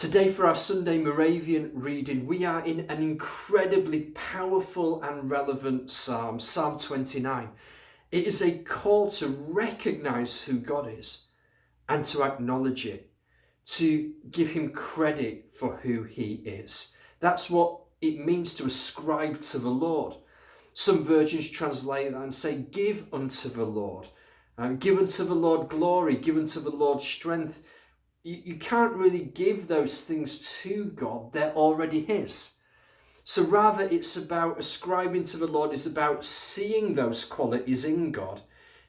Today, for our Sunday Moravian reading, we are in an incredibly powerful and relevant psalm, Psalm 29. It is a call to recognize who God is and to acknowledge it, to give him credit for who he is. That's what it means to ascribe to the Lord. Some versions translate that and say, give unto the Lord. Give unto the Lord glory, give unto the Lord strength. You can't really give those things to God. They're already his. So rather, it's about ascribing to the Lord, is about seeing those qualities in God,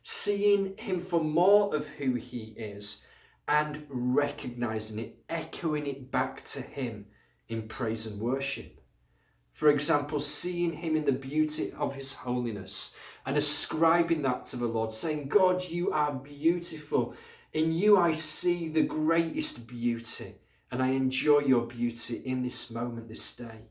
seeing him for more of who he is, and recognizing it, echoing it back to him in praise and worship. For example, seeing him in the beauty of his holiness and ascribing that to the Lord, saying, God, you are beautiful. In you I see the greatest beauty, and I enjoy your beauty in this moment, this day.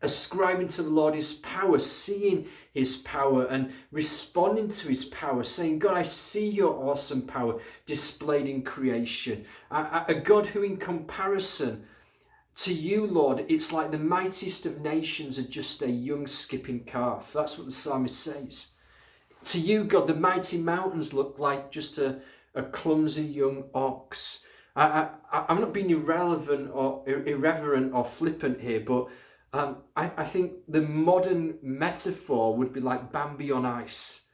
Ascribing to the Lord his power, seeing his power and responding to his power, saying, God, I see your awesome power displayed in creation. A God who in comparison to you, Lord, it's like the mightiest of nations are just a young skipping calf. That's what the psalmist says. To you, God, the mighty mountains look like just a clumsy young ox. I'm not being irreverent or flippant here, but I think the modern metaphor would be like Bambi on ice.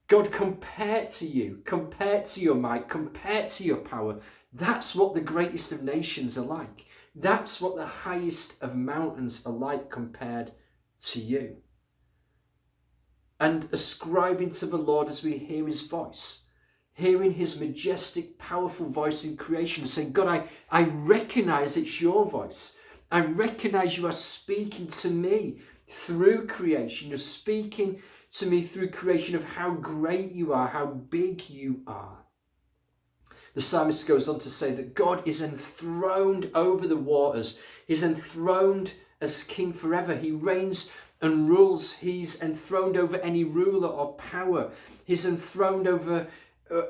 God, compared to you, compared to your might, compared to your power, that's what the greatest of nations are like. That's what the highest of mountains are like compared to you. And ascribing to the Lord as we hear his voice, hearing his majestic, powerful voice in creation, saying, God, I recognize it's your voice. I recognize you are speaking to me through creation. You're speaking to me through creation of how great you are, how big you are. The psalmist goes on to say that God is enthroned over the waters. He's enthroned as king forever. He reigns and rules. He's enthroned over any ruler or power. He's enthroned over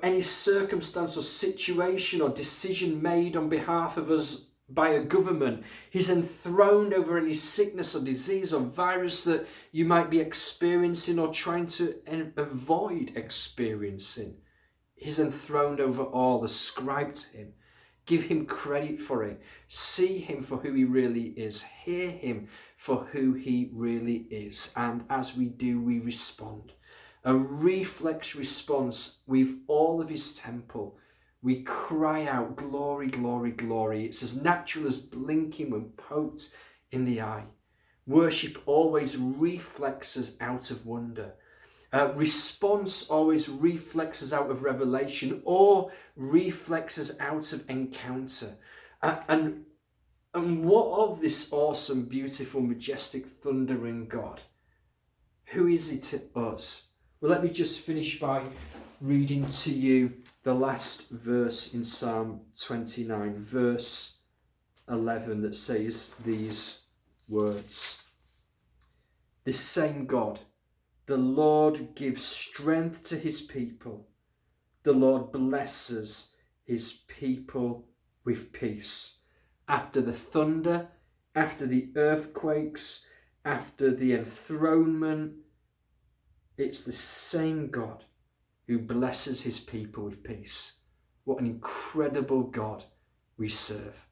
any circumstance or situation or decision made on behalf of us by a government. He's enthroned over any sickness or disease or virus that you might be experiencing or trying to avoid experiencing. He's enthroned over all. Ascribe to him. Give him credit for it. See him for who he really is. Hear him for who he really is. And as we do, we respond. A reflex response with all of his temple. We cry out, glory, glory, glory. It's as natural as blinking when poked in the eye. Worship always reflexes out of wonder. Response always reflexes out of revelation or reflexes out of encounter. And what of this awesome, beautiful, majestic, thundering God? Who is he to us? Well, let me just finish by reading to you the last verse in Psalm 29, verse 11, that says these words. This same God, the Lord gives strength to his people. The Lord blesses his people with peace. After the thunder, after the earthquakes, after the enthronement, it's the same God who blesses his people with peace. What an incredible God we serve.